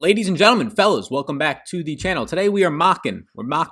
Ladies and gentlemen, fellas, welcome back to the channel. Today we're mock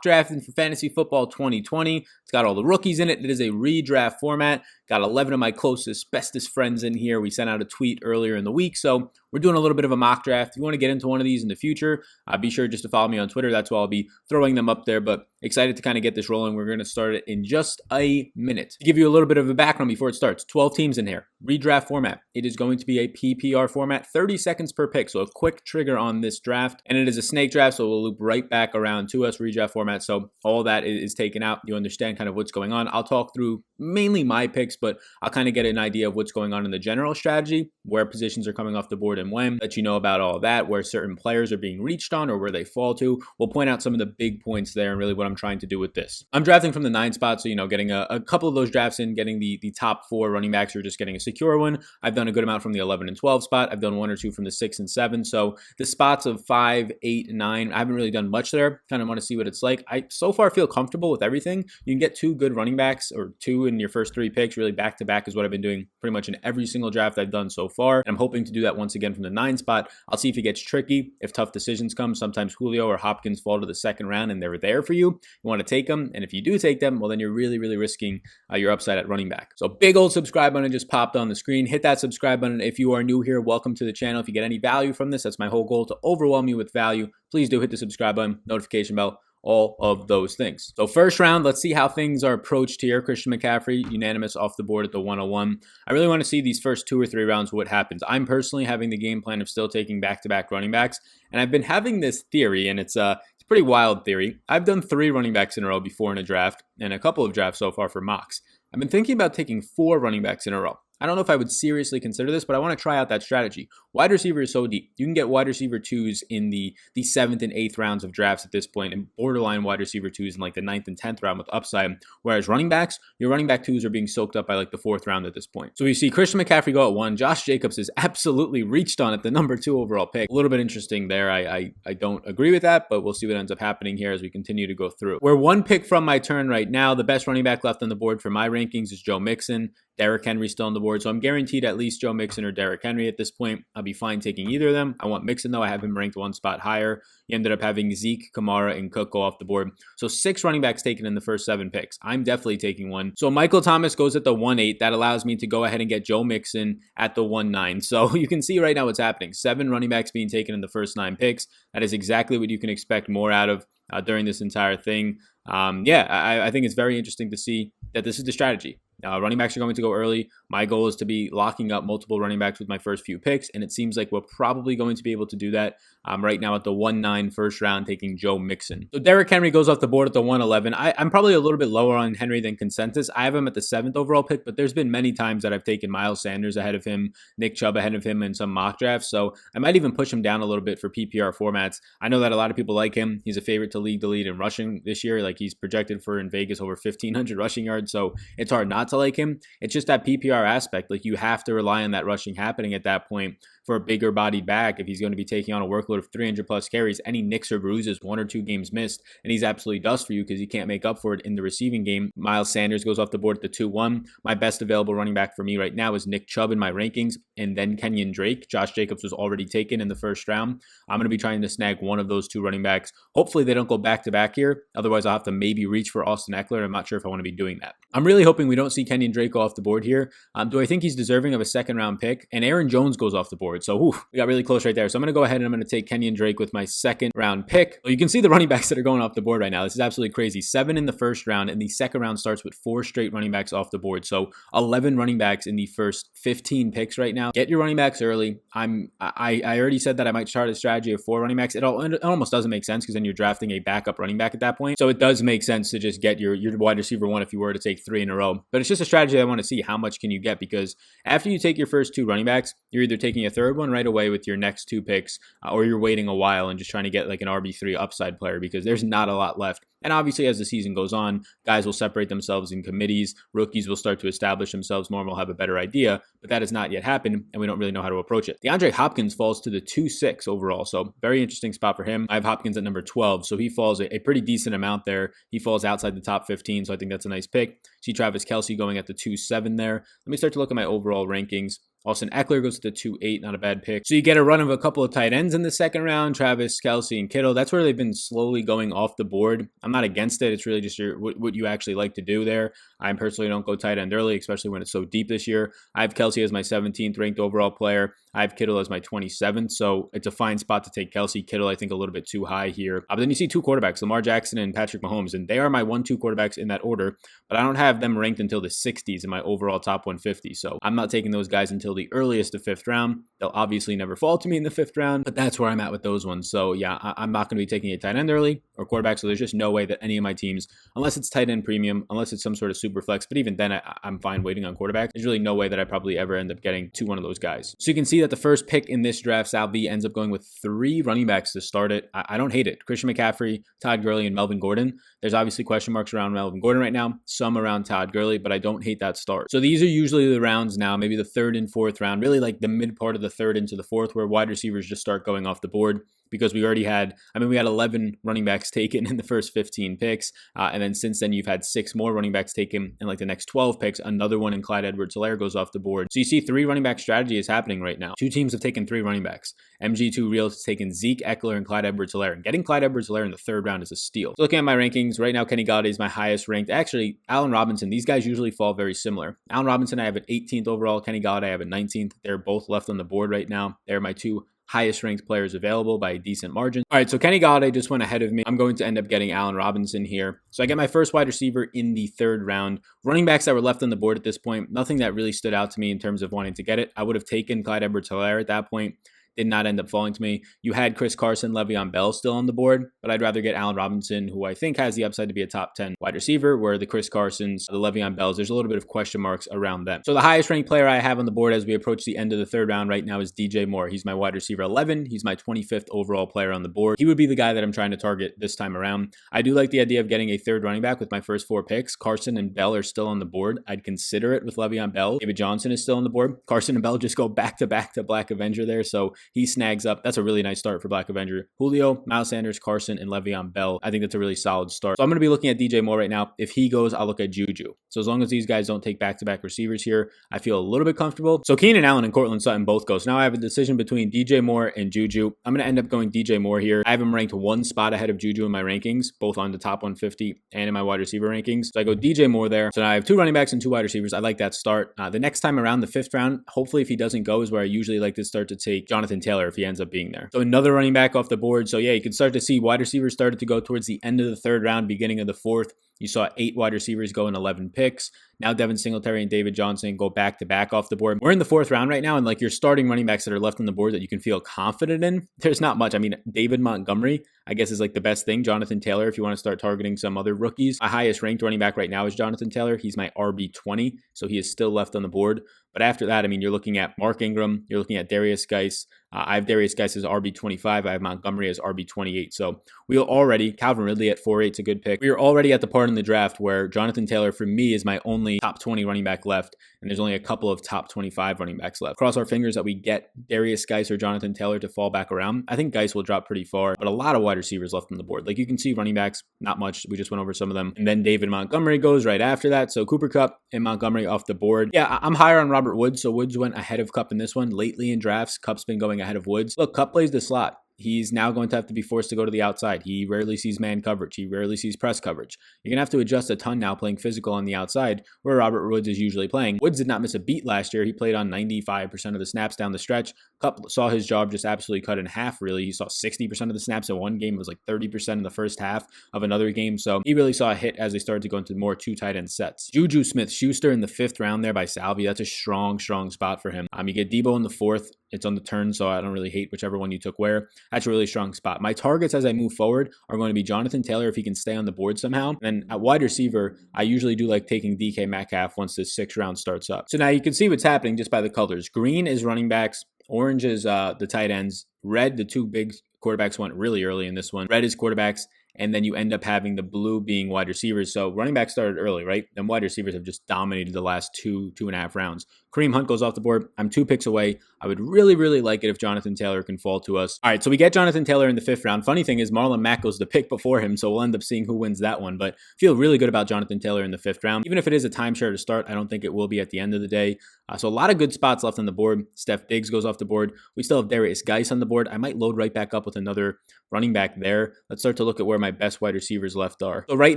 drafting for Fantasy Football 2020. It's got all the rookies in it. It is a redraft format. Got 11 of my closest, bestest friends in here. We sent out a tweet earlier in the week, so we're doing a little bit of a mock draft. If you want to get into one of these in the future, be sure just to follow me on Twitter. That's why I'll be throwing them up there, but excited to kind of get this rolling. We're going to start it in just a minute. To give you a little bit of a background before it starts, 12 teams in here, redraft format. It is going to be a PPR format, 30 seconds per pick, so a quick trigger on this draft, and it is a snake draft, so we'll loop right back around to us, redraft format, so all that is taken out. You understand kind of what's going on. I'll talk through mainly my picks, but I'll kind of get an idea of what's going on in the general strategy, where positions are coming off the board and when, let you know about all of that, where certain players are being reached on or where they fall to. We'll point out some of the big points there and really what I'm trying to do with this. I'm drafting from the 9 spot, so getting a couple of those drafts in, getting the top 4 running backs, or just getting a secure one. I've done a good amount from the 11 and 12 spot. I've done 1 or 2 from the 6 and 7. So the spots of 5, 8, and 9, I haven't really done much there. Kind of want to see what it's like. I so far feel comfortable with everything. You can get 2 good running backs, or 2 in your first 3 picks. Really back to back is what I've been doing pretty much in every single draft I've done so far. And I'm hoping to do that once again from the 9 spot. I'll see if it gets tricky, if tough decisions come. Sometimes Julio or Hopkins fall to the 2nd round and they're there for you. You want to take them. And if you do take them, well, then you're really, really risking your upside at running back. So big old subscribe button just popped on the screen. Hit that subscribe button. If you are new here, welcome to the channel. If you get any value from this, that's my whole goal, to overwhelm you with value. Please do hit the subscribe button, notification bell, all of those things. So first round, let's see how things are approached here. Christian McCaffrey, unanimous off the board at the 101. I really want to see these first 2 or 3 rounds what happens. I'm personally having the game plan of still taking back-to-back running backs, and I've been having this theory, and it's a pretty wild theory. I've done 3 running backs in a row before in a draft, and a couple of drafts so far for mocks. I've been thinking about taking 4 running backs in a row. I don't know if I would seriously consider this, but I want to try out that strategy. Wide receiver is so deep. You can get wide receiver 2s in the 7th and 8th rounds of drafts at this point, and borderline wide receiver 2s in like the 9th and 10th round with upside. Whereas running backs, your running back 2s are being soaked up by like the 4th round at this point. So you see Christian McCaffrey go at 1. Josh Jacobs is absolutely reached on at the number 2 overall pick. A little bit interesting there. I don't agree with that, but we'll see what ends up happening here as we continue to go through. We're 1 pick from my turn right now. The best running back left on the board for my rankings is Joe Mixon. Derrick Henry still on the board, so I'm guaranteed at least Joe Mixon or Derrick Henry at this point. I'll be fine taking either of them. I want Mixon, though. I have him ranked 1 spot higher. He ended up having Zeke, Kamara, and Cook go off the board. So 6 running backs taken in the first 7 picks. I'm definitely taking one. So Michael Thomas goes at the 1-8. That allows me to go ahead and get Joe Mixon at the 1-9. So you can see right now what's happening. 7 running backs being taken in the first 9 picks. That is exactly what you can expect more out of during this entire thing. I think it's very interesting to see that this is the strategy. Running backs are going to go early. My goal is to be locking up multiple running backs with my first few picks, and it seems like we're probably going to be able to do that right now at the 1-9 first round, taking Joe Mixon. So Derrick Henry goes off the board at the 1-11. I'm probably a little bit lower on Henry than consensus. I have him at the 7th overall pick, but there's been many times that I've taken Miles Sanders ahead of him, Nick Chubb ahead of him in some mock drafts, so I might even push him down a little bit for PPR formats. I know that a lot of people like him. He's a favorite to lead the lead in rushing this year. Like, he's projected for in Vegas over 1,500 rushing yards, so it's hard not to like him. It's just that PPR aspect. Like, you have to rely on that rushing happening at that point for a bigger bodied back if he's going to be taking on a workload of 300 plus carries. Any nicks or bruises, 1 or 2 games missed, and he's absolutely dust for you because he can't make up for it in the receiving game. Miles Sanders goes off the board at the 2-1. My best available running back for me right now is Nick Chubb in my rankings, and then Kenyon Drake. Josh Jacobs was already taken in the first round. I'm going to be trying to snag one of those 2 running backs. Hopefully they don't go back to back here. Otherwise I'll have to maybe reach for Austin Eckler. I'm not sure if I want to be doing that. I'm really hoping we don't see Kenyon Drake go off the board here. Do I think he's deserving of a 2nd round pick? And Aaron Jones goes off the board. So we got really close right there. So I'm going to go ahead and I'm going to take Kenyon Drake with my 2nd round pick. So you can see the running backs that are going off the board right now. This is absolutely crazy. 7 in the first round, and the 2nd round starts with 4 straight running backs off the board. So 11 running backs in the first 15 picks right now. Get your running backs early. I already said that I might start a strategy of 4 running backs. It almost doesn't make sense because then you're drafting a backup running back at that point. So it does make sense to just get your wide receiver 1 if you were to take 3 in a row. But it's just a strategy I want to see. How much can you get? Because after you take your first 2 running backs, you're either taking a 3rd one right away with your next 2 picks, or you're waiting a while and just trying to get like an RB3 upside player because there's not a lot left. And obviously, as the season goes on, guys will separate themselves in committees. Rookies will start to establish themselves more and will have a better idea. But that has not yet happened, and we don't really know how to approach it. DeAndre Hopkins falls to the 2-6 overall, so very interesting spot for him. I have Hopkins at number 12, so he falls a pretty decent amount there. He falls outside the top 15, so I think that's a nice pick. See Travis Kelce going at the 2-7 there. Let me start to look at my overall rankings. Austin Eckler goes to the 2-8, not a bad pick. So you get a run of a couple of tight ends in the second round, Travis Kelce and Kittle. That's where they've been slowly going off the board. I'm not against it. It's really just what you actually like to do there. I personally don't go tight end early, especially when it's so deep this year. I have Kelce as my 17th ranked overall player. I have Kittle as my 27th, so it's a fine spot to take Kelce. Kittle, I think, a little bit too high here. But then you see two quarterbacks, Lamar Jackson and Patrick Mahomes, and they are my 1-2 quarterbacks in that order, but I don't have them ranked until the 60s in my overall top 150, so I'm not taking those guys until the earliest of 5th round. They'll obviously never fall to me in the 5th round, but that's where I'm at with those ones. So yeah, I'm not going to be taking a tight end early or quarterback, so there's just no way that any of my teams, unless it's tight end premium, unless it's some sort of super flex, but even then I'm fine waiting on quarterback. There's really no way that I probably ever end up getting to one of those guys. So you can see that the first pick in this draft, Sal V ends up going with 3 running backs to start it. I don't hate it. Christian McCaffrey, Todd Gurley, and Melvin Gordon. There's obviously question marks around Melvin Gordon right now, some around Todd Gurley, but I don't hate that start. So these are usually the rounds now, maybe the 3rd and 4th round, really like the mid part of the 3rd into the 4th, where wide receivers just start going off the board, because we already had, we had 11 running backs taken in the first 15 picks. And then since then, you've had 6 more running backs taken in like the next 12 picks. Another one in Clyde Edwards-Helaire goes off the board. So you see 3 running back strategy is happening right now. 2 teams have taken 3 running backs. MG2 Reels has taken Zeke, Eckler, and Clyde Edwards-Helaire. And getting Clyde Edwards-Helaire in the 3rd round is a steal. So looking at my rankings, right now Kenny Golladay is my highest ranked. Actually, Allen Robinson, these guys usually fall very similar. Allen Robinson, I have an 18th overall. Kenny Golladay, I have a 19th. They're both left on the board right now. They're my 2 highest ranked players available by a decent margin. All right, so Kenny Golladay just went ahead of me. I'm going to end up getting Allen Robinson here. So I get my first wide receiver in the 3rd round. Running backs that were left on the board at this point, nothing that really stood out to me in terms of wanting to get it. I would have taken Clyde Edwards-Helaire at that point. Did not end up falling to me. You had Chris Carson, Le'Veon Bell still on the board, but I'd rather get Allen Robinson, who I think has the upside to be a top 10 wide receiver, where the Chris Carsons, the Le'Veon Bells, there's a little bit of question marks around them. So the highest ranked player I have on the board as we approach the end of the 3rd round right now is DJ Moore. He's my wide receiver 11. He's my 25th overall player on the board. He would be the guy that I'm trying to target this time around. I do like the idea of getting a 3rd running back with my first 4 picks. Carson and Bell are still on the board. I'd consider it with Le'Veon Bell. David Johnson is still on the board. Carson and Bell just go back to Black Avenger there, so he snags up. That's a really nice start for Black Avenger. Julio, Miles Sanders, Carson, and Le'Veon Bell. I think that's a really solid start. So I'm going to be looking at DJ Moore right now. If he goes, I'll look at Juju. So as long as these guys don't take back-to-back receivers here, I feel a little bit comfortable. So Keenan Allen and Cortland Sutton both go. So now I have a decision between DJ Moore and Juju. I'm going to end up going DJ Moore here. I have him ranked 1 spot ahead of Juju in my rankings, both on the top 150 and in my wide receiver rankings. So I go DJ Moore there. So now I have 2 running backs and 2 wide receivers. I like that start. The next time around, the 5th round, hopefully if he doesn't go, is where I usually like to start to take Jonathan Taylor if he ends up being there. So another running back off the board. So yeah, you can start to see wide receivers started to go towards the end of the 3rd round, beginning of the 4th. You saw 8 wide receivers go in 11 picks. Now Devin Singletary and David Johnson go back to back off the board. We're in the 4th round right now, and like your starting running backs that are left on the board that you can feel confident in, there's not much. David Montgomery, I guess, is like the best thing. Jonathan Taylor, if you want to start targeting some other rookies. My highest ranked running back right now is Jonathan Taylor. He's my RB20, so he is still left on the board. But after that, you're looking at Mark Ingram, you're looking at Darius Geis. I have Darius Geis as RB25. I have Montgomery as RB28. So we are already, Calvin Ridley at 4.8 is a good pick. We are already at the part in the draft where Jonathan Taylor, for me, is my only top 20 running back left. And there's only a couple of top 25 running backs left. Cross our fingers that we get Darius Geis or Jonathan Taylor to fall back around. I think Geis will drop pretty far, but a lot of wide receivers left on the board. Like you can see running backs, not much. We just went over some of them. And then David Montgomery goes right after that. So Cooper Kupp and Montgomery off the board. Yeah, I'm higher on Robert Woods. So Woods went ahead of Kupp in this one. Lately in drafts, Kupp's been going ahead of Woods. Look, Kupp plays the slot. He's now going to have to be forced to go to the outside. He rarely sees man coverage. He rarely sees press coverage. You're going to have to adjust a ton now playing physical on the outside where Robert Woods is usually playing. Woods did not miss a beat last year. He played on 95% of the snaps down the stretch. Kupp saw his job just absolutely cut in half, really. He saw 60% of the snaps in one game. It was like 30% in the first half of another game. So he really saw a hit as they started to go into more 2 tight end sets. Juju Smith-Schuster in the 5th round there by Salvi. That's a strong spot for him. You get Debo in the 4th. It's on the turn, so I don't really hate whichever one you took where. That's a really strong spot. My targets as I move forward are going to be Jonathan Taylor if he can stay on the board somehow. And then at wide receiver, I usually do like taking DK Metcalf once this 6th round starts up. So now you can see what's happening just by the colors. Green is running backs. Orange is the tight ends. Red, the 2 big quarterbacks went really early in this one. Red is quarterbacks. And then you end up having the blue being wide receivers. So running backs started early, right? Then wide receivers have just dominated the last 2.5 rounds. Kareem Hunt goes off the board. I'm 2 picks away. I would really, really like it if Jonathan Taylor can fall to us. All right, so we get Jonathan Taylor in the 5th round. Funny thing is Marlon Mack goes the pick before him, so we'll end up seeing who wins that one. But feel really good about Jonathan Taylor in the 5th round. Even if it is a timeshare to start, I don't think it will be at the end of the day. So a lot of good spots left on the board. Steph Diggs goes off the board. We still have Darius Geis on the board. I might load right back up with another running back there. Let's start to look at where my best wide receivers left are. So right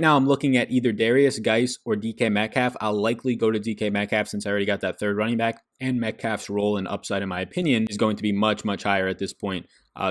now I'm looking at either Darius Geis or DK Metcalf. I'll likely go to DK Metcalf since I already got that 3rd running back, and Metcalf's role and upside, in my opinion, is going to be much, much higher at this point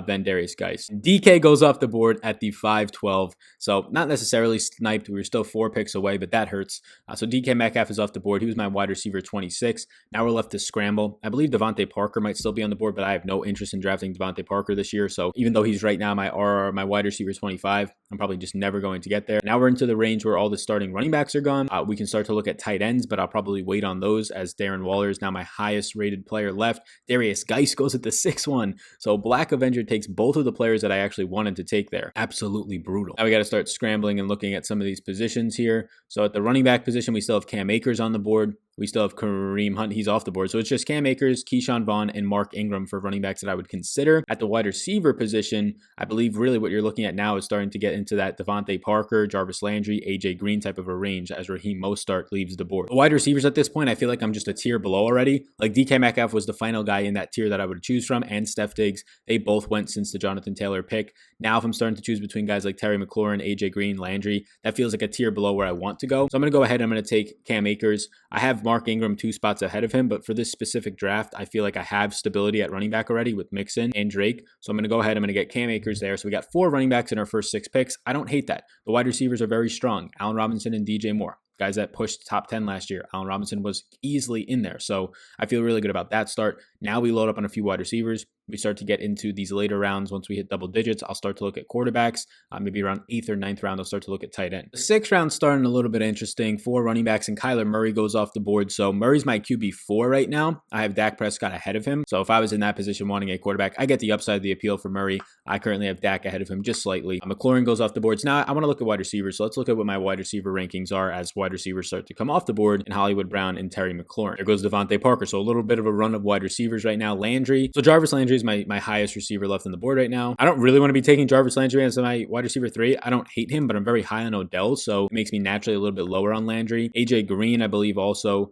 than Darius Geis. DK goes off the board at the 5-12, so not necessarily sniped. We were still 4 picks away, but that hurts. So DK Metcalf is off the board. He was my wide receiver 26. Now we're left to scramble. I believe Devontae Parker might still be on the board, but I have no interest in drafting Devontae Parker this year. So even though he's right now my wide receiver 25, I'm probably just never going to get there. Now we're into the range where all the starting running backs are gone. We can start to look at tight ends, but I'll probably wait on those as Darren Waller is now my highest rated player left. Darius Geis goes at the 6-1. So Black Avenger takes both of the players that I actually wanted to take there. Absolutely brutal. Now we got to start scrambling and looking at some of these positions here. So at the running back position, we still have Cam Akers on the board. We still have Kareem Hunt. He's off the board. So it's just Cam Akers, Keyshawn Vaughn, and Mark Ingram for running backs that I would consider. At the wide receiver position, I believe really what you're looking at now is starting to get into that Devontae Parker, Jarvis Landry, AJ Green type of a range as Raheem Mostert leaves the board. The wide receivers at this point, I feel like I'm just a tier below already. Like DK Metcalf was the final guy in that tier that I would choose from, and Steph Diggs. They both went since the Jonathan Taylor pick. Now if I'm starting to choose between guys like Terry McLaurin, AJ Green, Landry, that feels like a tier below where I want to go. So I'm going to go ahead and I'm going to take Cam Akers. I have Mark Ingram 2 spots ahead of him, but for this specific draft, I feel like I have stability at running back already with Mixon and Drake. So I'm going to go ahead. I'm going to get Cam Akers there. So we got 4 running backs in our first 6 picks. I don't hate that. The wide receivers are very strong. Allen Robinson and DJ Moore, guys that pushed top 10 last year. Allen Robinson was easily in there. So I feel really good about that start. Now we load up on a few wide receivers. We start to get into these later rounds. Once we hit double digits, I'll start to look at quarterbacks. Maybe around 8th or 9th round, I'll start to look at tight end. The 6th round starting a little bit interesting. 4 running backs, and Kyler Murray goes off the board. So Murray's my QB4 right now. I have Dak Prescott ahead of him. So if I was in that position wanting a quarterback, I get the upside, the appeal for Murray. I currently have Dak ahead of him just slightly. McLaurin goes off the board. So now I want to look at wide receivers. So let's look at what my wide receiver rankings are as wide receivers start to come off the board, and Hollywood Brown and Terry McLaurin. There goes Devontae Parker. So a little bit of a run of wide receivers right now. Landry. So Jarvis Landry is my highest receiver left on the board right now. I don't really want to be taking Jarvis Landry as my wide receiver 3. I don't hate him, but I'm very high on Odell, so it makes me naturally a little bit lower on Landry. AJ Green, I believe, also.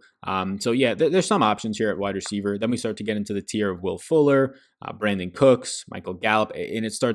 So yeah, there's some options here at wide receiver. Then we start to get into the tier of Will Fuller, Brandon Cooks, Michael Gallup, and it still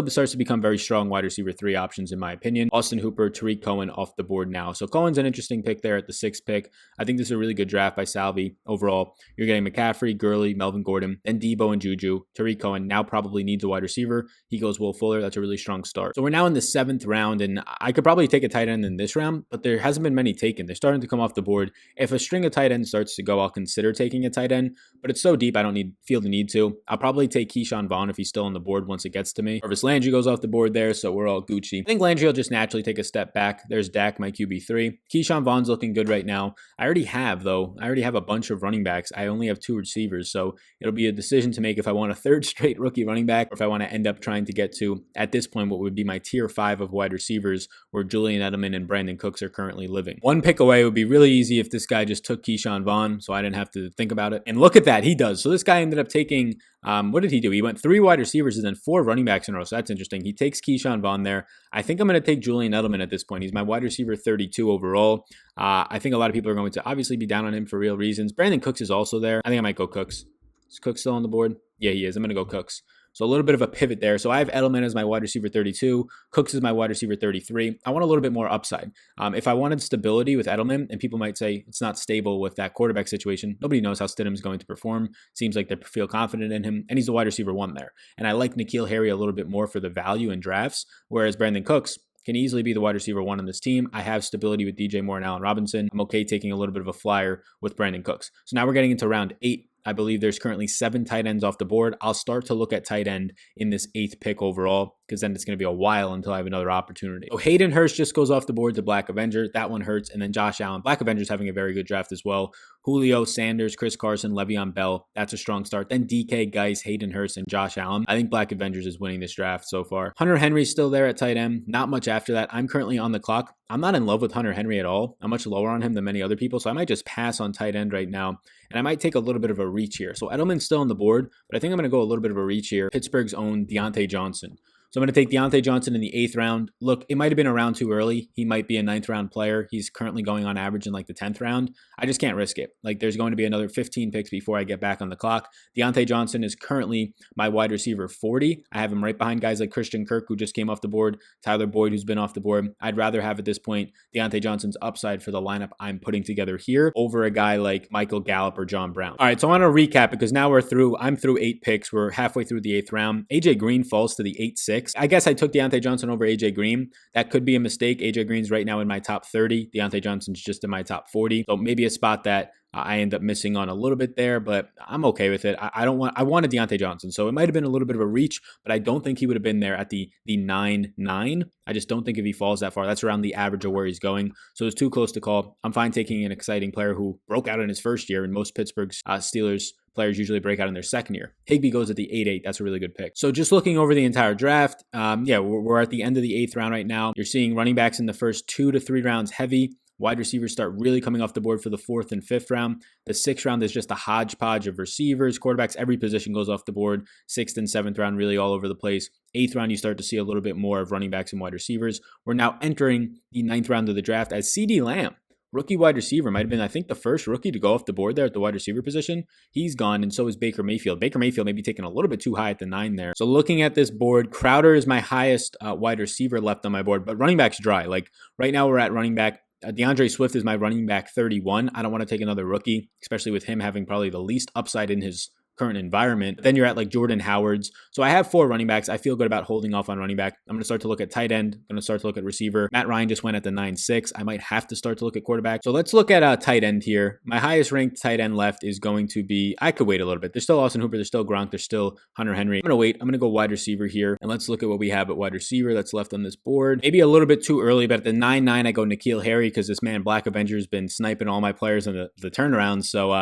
starts to become very strong wide receiver 3 options in my opinion. Austin Hooper, Tariq Cohen off the board now. So Cohen's an interesting pick there at the 6th pick. I think this is a really good draft by Salvi overall. You're getting McCaffrey, Gurley, Melvin Gordon, then Debo and Juju. Tariq Cohen now probably needs a wide receiver. He goes Will Fuller. That's a really strong start. So we're now in the 7th round, and I could probably take a tight end in this round, but there hasn't been many taken. They're starting to come off the board. If a string of tight ends starts to go, I'll consider taking a tight end, but it's so deep I don't feel the need to. I'll probably take Keyshawn Vaughn if he's still on the board once it gets to me. Jarvis Landry goes off the board there, so we're all Gucci. I think Landry will just naturally take a step back. There's Dak, my QB3. Keyshawn Vaughn's looking good right now. I already have a bunch of running backs. I only have 2 receivers, so it'll be a decision to make if I want a 3rd straight rookie running back, or if I want to end up trying to get to, at this point, what would be my tier 5 of wide receivers, where Julian Edelman and Brandon Cooks are currently living. 1 pick away would be really easy if this guy just took Keyshawn Vaughn, so I didn't have to think about it. And look at that, he does. So this guy ended up taking, what did he do? He went 3 wide receivers and then 4 running backs in a row, so that's interesting. He takes Keyshawn Vaughn there. I think I'm going to take Julian Edelman at this point. He's my wide receiver 32 overall. I think a lot of people are going to obviously be down on him for real reasons. Brandon Cooks is also there. I think I might go Cooks. Is Cooks still on the board? Yeah, he is. I'm going to go Cooks. So a little bit of a pivot there. So I have Edelman as my wide receiver 32. Cooks is my wide receiver 33. I want a little bit more upside. If I wanted stability with Edelman, and people might say it's not stable with that quarterback situation, nobody knows how Stidham's going to perform. Seems like they feel confident in him, and he's the wide receiver 1 there. And I like N'Keal Harry a little bit more for the value in drafts, whereas Brandon Cooks can easily be the wide receiver 1 on this team. I have stability with DJ Moore and Allen Robinson. I'm okay taking a little bit of a flyer with Brandon Cooks. So now we're getting into round 8. I believe there's currently 7 tight ends off the board. I'll start to look at tight end in this 8th pick overall, because then it's going to be a while until I have another opportunity. So Hayden Hurst just goes off the board to Black Avenger. That one hurts. And then Josh Allen. Black Avenger's having a very good draft as well. Julio, Sanders, Chris Carson, Le'Veon Bell. That's a strong start. Then DK, Geis, Hayden Hurst, and Josh Allen. I think Black Avengers is winning this draft so far. Hunter Henry's still there at tight end. Not much after that. I'm currently on the clock. I'm not in love with Hunter Henry at all. I'm much lower on him than many other people, so I might just pass on tight end right now, and I might take a little bit of a reach here. So Edelman's still on the board, but I think I'm going to go a little bit of a reach here. Pittsburgh's own Deontay Johnson. So I'm going to take Deontay Johnson in the 8th round. Look, it might have been a round too early. He might be a 9th round player. He's currently going on average in like the 10th round. I just can't risk it. Like there's going to be another 15 picks before I get back on the clock. Deontay Johnson is currently my wide receiver 40. I have him right behind guys like Christian Kirk, who just came off the board, Tyler Boyd, who's been off the board. I'd rather have at this point Deontay Johnson's upside for the lineup I'm putting together here over a guy like Michael Gallup or John Brown. All right, so I want to recap because now I'm through 8 picks. We're halfway through the 8th round. AJ Green falls to the 8-6. I guess I took Deontay Johnson over AJ Green. That could be a mistake. AJ Green's right now in my top 30. Deontay Johnson's just in my top 40. So maybe a spot that I end up missing on a little bit there, but I'm okay with it. I wanted Deontay Johnson, so it might have been a little bit of a reach, but I don't think he would have been there at the 9-9. I just don't think if he falls that far, that's around the average of where he's going. So it's too close to call. I'm fine taking an exciting player who broke out in his first year, and most Pittsburgh's Steelers players usually break out in their second year. Higbee goes at the 8-8. That's a really good pick. So just looking over the entire draft, we're at the end of the 8th round right now. You're seeing running backs in the first 2 to 3 rounds heavy. Wide receivers start really coming off the board for the 4th and 5th round. The 6th round is just a hodgepodge of receivers. Quarterbacks, every position goes off the board. 6th and 7th round, really all over the place. 8th round, you start to see a little bit more of running backs and wide receivers. We're now entering the 9th round of the draft as CeeDee Lamb, rookie wide receiver, might have been, I think, the first rookie to go off the board there at the wide receiver position. He's gone, and so is Baker Mayfield. Baker Mayfield may be taken a little bit too high at the 9 there. So looking at this board, Crowder is my highest wide receiver left on my board, but running back's dry. Like right now we're at running back. DeAndre Swift is my running back 31. I don't want to take another rookie, especially with him having probably the least upside in his current environment. Then you're at like Jordan Howard's. So I have 4 running backs. I feel good about holding off on running back. I'm going to start to look at tight end. I'm going to start to look at receiver. Matt Ryan just went at the 9-6. I might have to start to look at quarterback. So let's look at tight end here. My highest ranked tight end left is going to be, I could wait a little bit. There's still Austin Hooper. There's still Gronk. There's still Hunter Henry. I'm going to wait. I'm going to go wide receiver here. And let's look at what we have at wide receiver that's left on this board. Maybe a little bit too early, but at the 9-9, I go N'Keal Harry because this man, Black Avenger, has been sniping all my players on the turnaround. So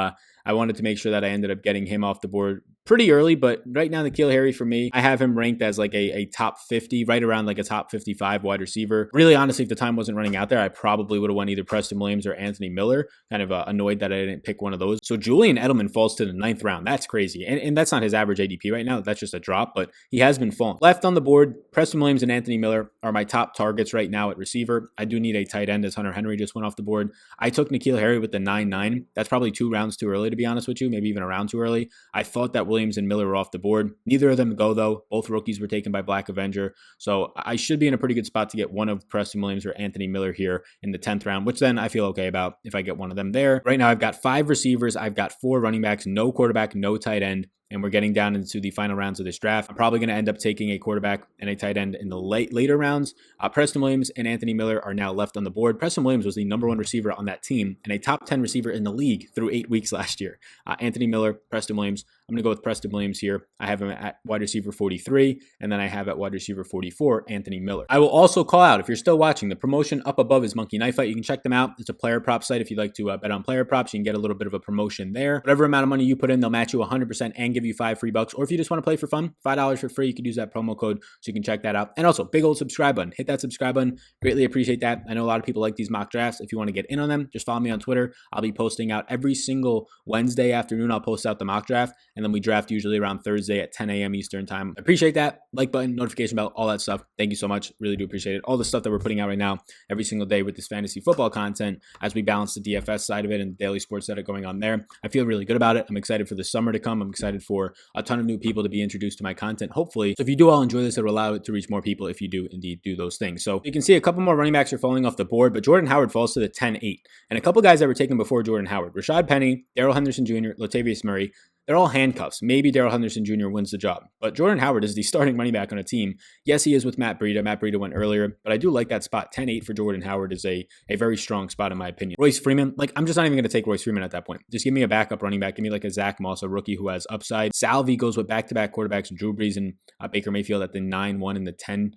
I wanted to make sure that I ended up getting him off the board pretty early, but right now N'Keal Harry for me, I have him ranked as like a top 50, right around like a top 55 wide receiver. Really, honestly, if the time wasn't running out there, I probably would have won either Preston Williams or Anthony Miller. Kind of annoyed that I didn't pick one of those. So Julian Edelman falls to the 9th round. That's crazy. And that's not his average ADP right now. That's just a drop, but he has been falling. Left on the board, Preston Williams and Anthony Miller are my top targets right now at receiver. I do need a tight end as Hunter Henry just went off the board. I took N'Keal Harry with the 9-9. That's probably 2 rounds too early, to be honest with you, maybe even a round too early. I thought that Williams and Miller were off the board. Neither of them go, though. Both rookies were taken by Black Avenger. So I should be in a pretty good spot to get one of Preston Williams or Anthony Miller here in the 10th round, which then I feel okay about if I get one of them there. Right now, I've got 5 receivers. I've got 4 running backs, no quarterback, no tight end. And we're getting down into the final rounds of this draft. I'm probably going to end up taking a quarterback and a tight end in the later rounds. Preston Williams and Anthony Miller are now left on the board. Preston Williams was the number 1 receiver on that team and a top 10 receiver in the league through 8 weeks last year. Anthony Miller, Preston Williams. I'm going to go with Preston Williams here. I have him at wide receiver 43, and then I have at wide receiver 44, Anthony Miller. I will also call out, if you're still watching, the promotion up above is Monkey Knife Fight. You can check them out. It's a player prop site. If you'd like to bet on player props, you can get a little bit of a promotion there. Whatever amount of money you put in, they'll match you 100% and give you $5 free. Or if you just want to play for fun, $5 for free, you can use that promo code, so you can check that out. And also, big old subscribe button. Hit that subscribe button. Greatly appreciate that. I know a lot of people like these mock drafts. If you want to get in on them, just follow me on Twitter. I'll be posting out every single Wednesday afternoon. I'll post out the mock draft, and then we draft usually around Thursday at 10 a.m. Eastern time. I appreciate that. Like button, notification bell, all that stuff. Thank you so much. Really do appreciate it. All the stuff that we're putting out right now every single day with this fantasy football content as we balance the DFS side of it and the daily sports that are going on there. I feel really good about it. I'm excited for the summer to come. I'm excited for a ton of new people to be introduced to my content, hopefully. So if you do all enjoy this, it will allow it to reach more people if you do indeed do those things. So you can see a couple more running backs are falling off the board, but Jordan Howard falls to the 10-8. And a couple guys that were taken before Jordan Howard, Rashad Penny, Darrell Henderson Jr., Latavius Murray, they're all handcuffs. Maybe Darrell Henderson Jr. wins the job. But Jordan Howard is the starting running back on a team. Yes, he is with Matt Breida. Matt Breida went earlier, but I do like that spot. 10-8 for Jordan Howard is a very strong spot in my opinion. Royce Freeman, I'm just not even going to take Royce Freeman at that point. Just give me a backup running back. Give me like a Zach Moss, a rookie who has upside. Salvi goes with back-to-back quarterbacks, Drew Brees and Baker Mayfield at the 9-1 and the 10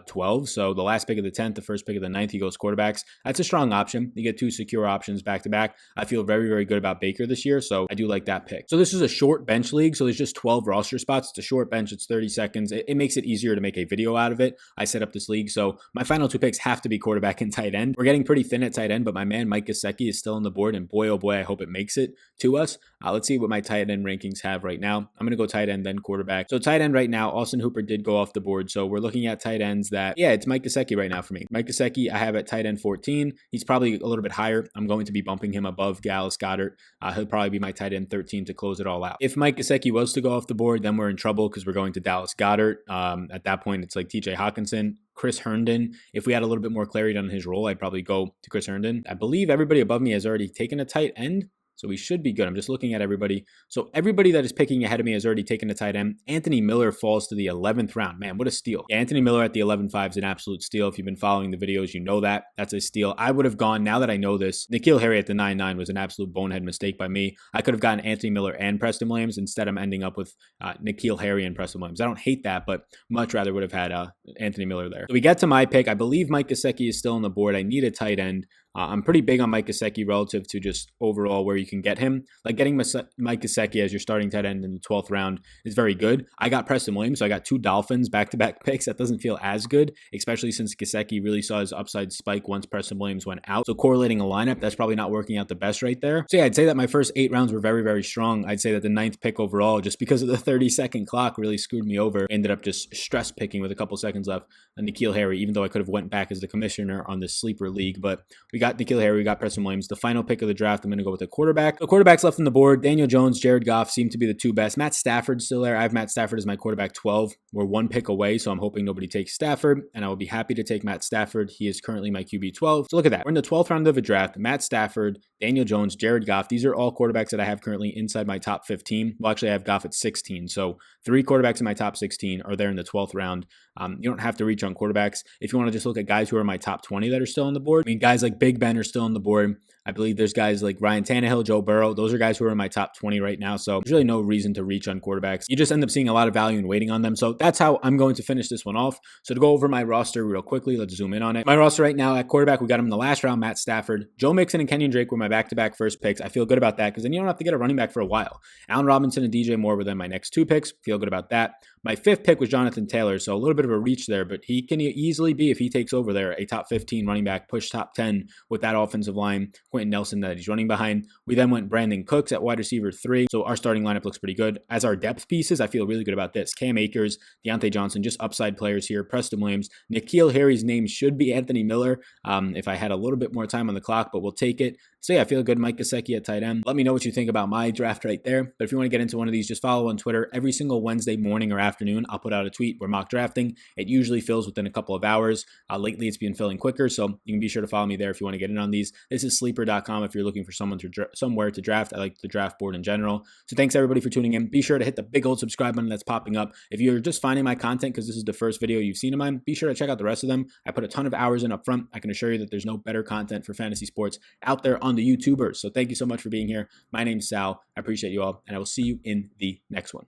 12. So the last pick of the 10th, the first pick of the 9th, he goes quarterbacks. That's a strong option. You get two secure options back to back. I feel very, very good about Baker this year, so I do like that pick. So this is a short bench league, so there's just 12 roster spots. It's a short bench. It's 30 seconds. It makes it easier to make a video out of it. I set up this league, so my final two picks have to be quarterback and tight end. We're getting pretty thin at tight end, but my man Mike Gesicki is still on the board, and boy, oh boy, I hope it makes it to us. Let's see what my tight end rankings have right now. I'm going to go tight end, then quarterback. So tight end right now, Austin Hooper did go off the board, so we're looking at tight ends that, yeah, it's Mike Gesicki right now for me. Mike Gesicki, I have at tight end 14. He's probably a little bit higher. I'm going to be bumping him above Dallas Goedert. He'll probably be my tight end 13 to close it all out. If Mike Gesicki was to go off the board, then we're in trouble because we're going to Dallas Goedert. At that point, it's like TJ Hawkinson, Chris Herndon. If we had a little bit more clarity on his role, I'd probably go to Chris Herndon. I believe everybody above me has already taken a tight end, so we should be good. I'm just looking at everybody. So everybody that is picking ahead of me has already taken a tight end. Anthony Miller falls to the 11th round. Man, what a steal. Yeah, Anthony Miller at the 11-5 is an absolute steal. If you've been following the videos, you know that. That's a steal. I would have gone, now that I know this, N'Keal Harry at the 9-9 was an absolute bonehead mistake by me. I could have gotten Anthony Miller and Preston Williams. Instead, I'm ending up with N'Keal Harry and Preston Williams. I don't hate that, but much rather would have had Anthony Miller there. So we get to my pick. I believe Mike Gesicki is still on the board. I need a tight end. I'm pretty big on Mike Gesicki relative to just overall where you can get him. Like getting Mike Gesicki as your starting tight end in the 12th round is very good. I got Preston Williams, so I got two Dolphins back-to-back picks. That doesn't feel as good, especially since Gesicki really saw his upside spike once Preston Williams went out. So correlating a lineup, that's probably not working out the best right there. So yeah, I'd say that my first 8 rounds were very, very strong. I'd say that the 9th pick overall, just because of the 30-second clock, really screwed me over. Ended up just stress picking with a couple seconds left on N'Keal Harry, even though I could have went back as the commissioner on this sleeper league. But we got N'Keal Harry, we got Preston Williams. The final pick of the draft, I'm going to go with a quarterback. The quarterbacks left on the board, Daniel Jones, Jared Goff seem to be the two best. Matt Stafford's still there. I have Matt Stafford as my quarterback 12. We're one pick away, so I'm hoping nobody takes Stafford, and I will be happy to take Matt Stafford. He is currently my QB 12. So look at that. We're in the 12th round of a draft. Matt Stafford, Daniel Jones, Jared Goff. These are all quarterbacks that I have currently inside my top 15. Well, actually, I have Goff at 16. So 3 quarterbacks in my top 16 are there in the 12th round. You don't have to reach on quarterbacks. If you want to just look at guys who are my top 20 that are still on the board, I mean, guys like Big Ben are still on the board. I believe there's guys like Ryan Tannehill, Joe Burrow. Those are guys who are in my top 20 right now. So there's really no reason to reach on quarterbacks. You just end up seeing a lot of value in waiting on them. So that's how I'm going to finish this one off. So to go over my roster real quickly, let's zoom in on it. My roster right now at quarterback, we got him in the last round, Matt Stafford. Joe Mixon and Kenyon Drake were my back-to-back first picks. I feel good about that because then you don't have to get a running back for a while. Allen Robinson and DJ Moore were then my next 2 picks. Feel good about that. My 5th pick was Jonathan Taylor, so a little bit of a reach there, but he can easily be, if he takes over there, a top 15 running back, push top 10 with that offensive line, Quentin Nelson that he's running behind. We then went Brandon Cooks at wide receiver 3, so our starting lineup looks pretty good. As our depth pieces, I feel really good about this. Cam Akers, Deontay Johnson, just upside players here. Preston Williams. N'Keal Harry's name should be Anthony Miller if I had a little bit more time on the clock, but we'll take it. So yeah, I feel good. Mike Gesicki at tight end. Let me know what you think about my draft right there. But if you want to get into one of these, just follow on Twitter. Every single Wednesday morning or afternoon, I'll put out a tweet. We're mock drafting. It usually fills within a couple of hours. Lately, it's been filling quicker, so you can be sure to follow me there if you want to get in on these. This is sleeper.com if you're looking for somewhere to draft. I like the draft board in general. So thanks everybody for tuning in. Be sure to hit the big old subscribe button that's popping up. If you're just finding my content because this is the first video you've seen of mine, be sure to check out the rest of them. I put a ton of hours in up front. I can assure you that there's no better content for fantasy sports out there on the YouTubers. So thank you so much for being here. My name's Sal. I appreciate you all, and I will see you in the next one.